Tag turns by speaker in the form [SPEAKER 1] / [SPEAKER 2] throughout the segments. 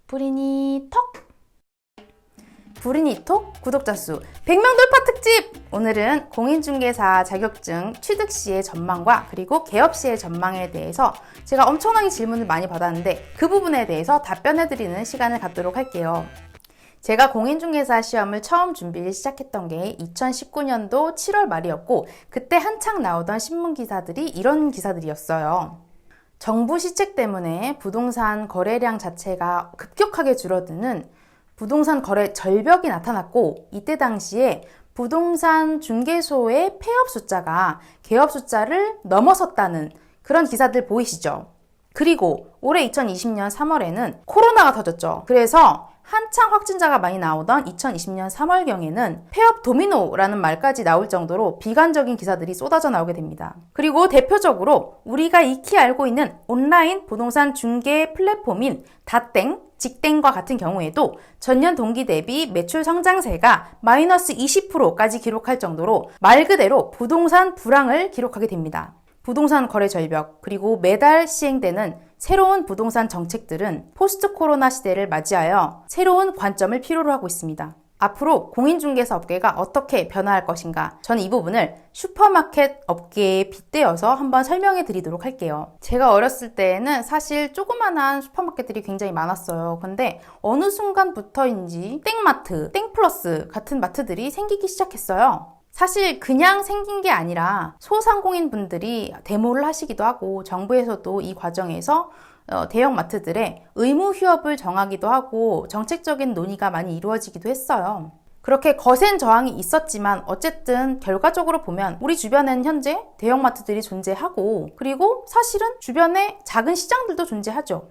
[SPEAKER 1] 불이니 톡! 불이니 톡 구독자 수 100명 돌파 특집! 오늘은 공인중개사 자격증 취득 시의 전망과 그리고 개업 시의 전망에 대해서 제가 엄청나게 질문을 많이 받았는데 그 부분에 대해서 답변해드리는 시간을 갖도록 할게요. 제가 공인중개사 시험을 처음 준비를 시작했던 게 2019년도 7월 말이었고 그때 한창 나오던 신문기사들이 이런 기사들이었어요. 정부 시책 때문에 부동산 거래량 자체가 급격하게 줄어드는 부동산 거래 절벽이 나타났고 이때 당시에 부동산 중개소의 폐업 숫자가 개업 숫자를 넘어섰다는 그런 기사들 보이시죠? 그리고 올해 2020년 3월에는 코로나가 터졌죠. 그래서 한창 확진자가 많이 나오던 2020년 3월경에는 폐업 도미노라는 말까지 나올 정도로 비관적인 기사들이 쏟아져 나오게 됩니다. 그리고 대표적으로 우리가 익히 알고 있는 온라인 부동산 중개 플랫폼인 닷땡, 직땡과 같은 경우에도 전년 동기 대비 매출 성장세가 마이너스 20%까지 기록할 정도로 말 그대로 부동산 불황을 기록하게 됩니다. 부동산 거래 절벽, 그리고 매달 시행되는 새로운 부동산 정책들은 포스트 코로나 시대를 맞이하여 새로운 관점을 필요로 하고 있습니다. 앞으로 공인중개사 업계가 어떻게 변화할 것인가? 저는 이 부분을 슈퍼마켓 업계에 빗대어서 한번 설명해 드리도록 할게요. 제가 어렸을 때에는 사실 조그만한 슈퍼마켓들이 굉장히 많았어요. 근데 어느 순간부터인지 땡마트, 땡플러스 같은 마트들이 생기기 시작했어요. 사실 그냥 생긴 게 아니라 소상공인 분들이 데모를 하시기도 하고 정부에서도 이 과정에서 대형 마트들의 의무 휴업을 정하기도 하고 정책적인 논의가 많이 이루어지기도 했어요. 그렇게 거센 저항이 있었지만 어쨌든 결과적으로 보면 우리 주변에는 현재 대형 마트들이 존재하고 그리고 사실은 주변에 작은 시장들도 존재하죠.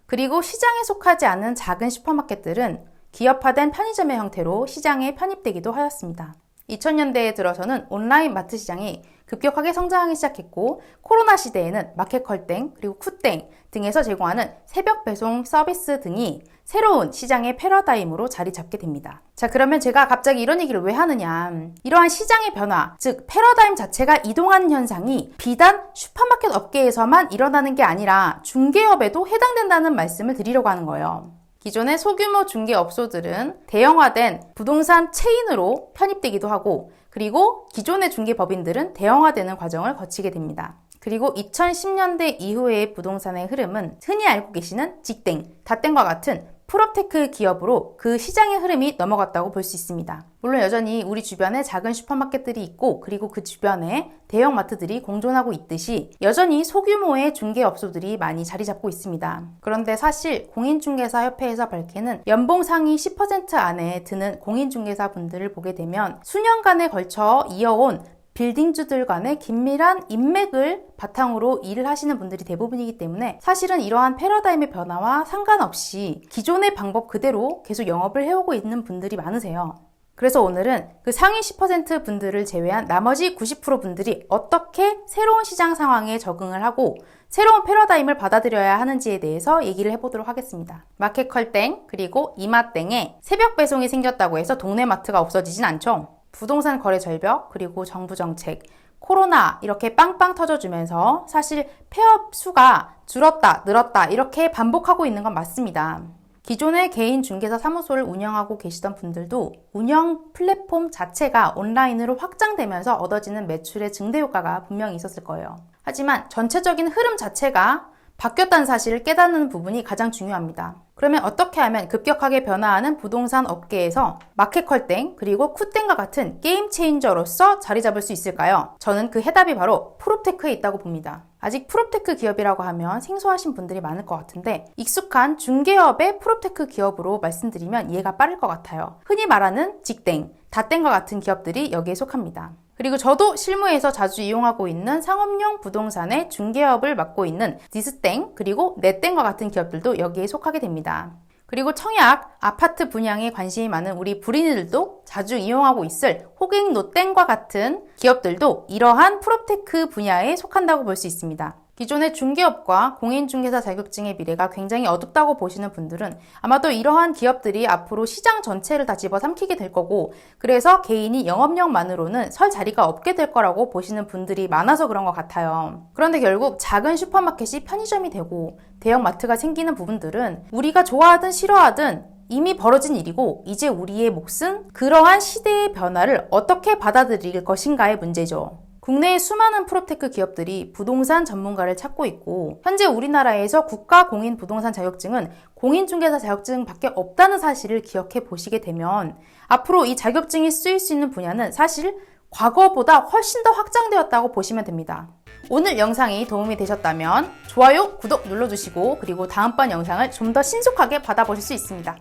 [SPEAKER 1] 그리고 시장에 속하지 않은 작은 슈퍼마켓들은 기업화된 편의점의 형태로 시장에 편입되기도 하였습니다. 2000년대에 들어서는 온라인 마트 시장이 급격하게 성장하기 시작했고 코로나 시대에는 마켓컬땡 그리고 쿠땡 등에서 제공하는 새벽 배송 서비스 등이 새로운 시장의 패러다임으로 자리 잡게 됩니다. 자, 그러면 제가 갑자기 이런 얘기를 왜 하느냐. 이러한 시장의 변화, 즉 패러다임 자체가 이동하는 현상이 비단 슈퍼마켓 업계에서만 일어나는 게 아니라 중개업에도 해당된다는 말씀을 드리려고 하는 거예요. 기존의 소규모 중개업소들은 대형화된 부동산 체인으로 편입되기도 하고 그리고 기존의 중개법인들은 대형화되는 과정을 거치게 됩니다. 그리고 2010년대 이후의 부동산의 흐름은 흔히 알고 계시는 직땡, 닷땡과 같은 프롭테크 기업으로 그 시장의 흐름이 넘어갔다고 볼 수 있습니다. 물론 여전히 우리 주변에 작은 슈퍼마켓들이 있고 그리고 그 주변에 대형 마트들이 공존하고 있듯이 여전히 소규모의 중개업소들이 많이 자리 잡고 있습니다. 그런데 사실 공인중개사협회에서 밝히는 연봉 상위 10% 안에 드는 공인중개사 분들을 보게 되면 수년간에 걸쳐 이어온 빌딩주들 간의 긴밀한 인맥을 바탕으로 일을 하시는 분들이 대부분이기 때문에 사실은 이러한 패러다임의 변화와 상관없이 기존의 방법 그대로 계속 영업을 해오고 있는 분들이 많으세요. 그래서 오늘은 그 상위 10% 분들을 제외한 나머지 90% 분들이 어떻게 새로운 시장 상황에 적응을 하고 새로운 패러다임을 받아들여야 하는지에 대해서 얘기를 해보도록 하겠습니다. 마켓컬땡 그리고 이마땡에 새벽 배송이 생겼다고 해서 동네 마트가 없어지진 않죠. 부동산 거래 절벽, 그리고 정부 정책, 코로나 이렇게 빵빵 터져주면서 사실 폐업 수가 줄었다, 늘었다 이렇게 반복하고 있는 건 맞습니다. 기존의 개인 중개사 사무소를 운영하고 계시던 분들도 운영 플랫폼 자체가 온라인으로 확장되면서 얻어지는 매출의 증대 효과가 분명히 있었을 거예요. 하지만 전체적인 흐름 자체가 바뀌었다는 사실을 깨닫는 부분이 가장 중요합니다. 그러면 어떻게 하면 급격하게 변화하는 부동산 업계에서 마켓컬땡 그리고 쿠땡과 같은 게임 체인저로서 자리 잡을 수 있을까요? 저는 그 해답이 바로 프롭테크에 있다고 봅니다. 아직 프롭테크 기업이라고 하면 생소하신 분들이 많을 것 같은데 익숙한 중개업의 프롭테크 기업으로 말씀드리면 이해가 빠를 것 같아요. 흔히 말하는 직땡, 닷땡과 같은 기업들이 여기에 속합니다. 그리고 저도 실무에서 자주 이용하고 있는 상업용 부동산의 중개업을 맡고 있는 디스땡 그리고 네땡과 같은 기업들도 여기에 속하게 됩니다. 그리고 청약, 아파트 분양에 관심이 많은 우리 불인들도 자주 이용하고 있을 호갱노땡과 같은 기업들도 이러한 프롭테크 분야에 속한다고 볼 수 있습니다. 기존의 중개업과 공인중개사 자격증의 미래가 굉장히 어둡다고 보시는 분들은 아마도 이러한 기업들이 앞으로 시장 전체를 다 집어삼키게 될 거고, 그래서 개인이 영업력만으로는 설 자리가 없게 될 거라고 보시는 분들이 많아서 그런 것 같아요. 그런데 결국 작은 슈퍼마켓이 편의점이 되고 대형마트가 생기는 부분들은 우리가 좋아하든 싫어하든 이미 벌어진 일이고, 이제 우리의 몫은 그러한 시대의 변화를 어떻게 받아들일 것인가의 문제죠. 국내의 수많은 프로테크 기업들이 부동산 전문가를 찾고 있고, 현재 우리나라에서 국가 공인 부동산 자격증은 공인중개사 자격증밖에 없다는 사실을 기억해 보시게 되면 앞으로 이 자격증이 쓰일 수 있는 분야는 사실 과거보다 훨씬 더 확장되었다고 보시면 됩니다. 오늘 영상이 도움이 되셨다면 좋아요, 구독 눌러주시고, 그리고 다음번 영상을 좀 더 신속하게 받아보실 수 있습니다.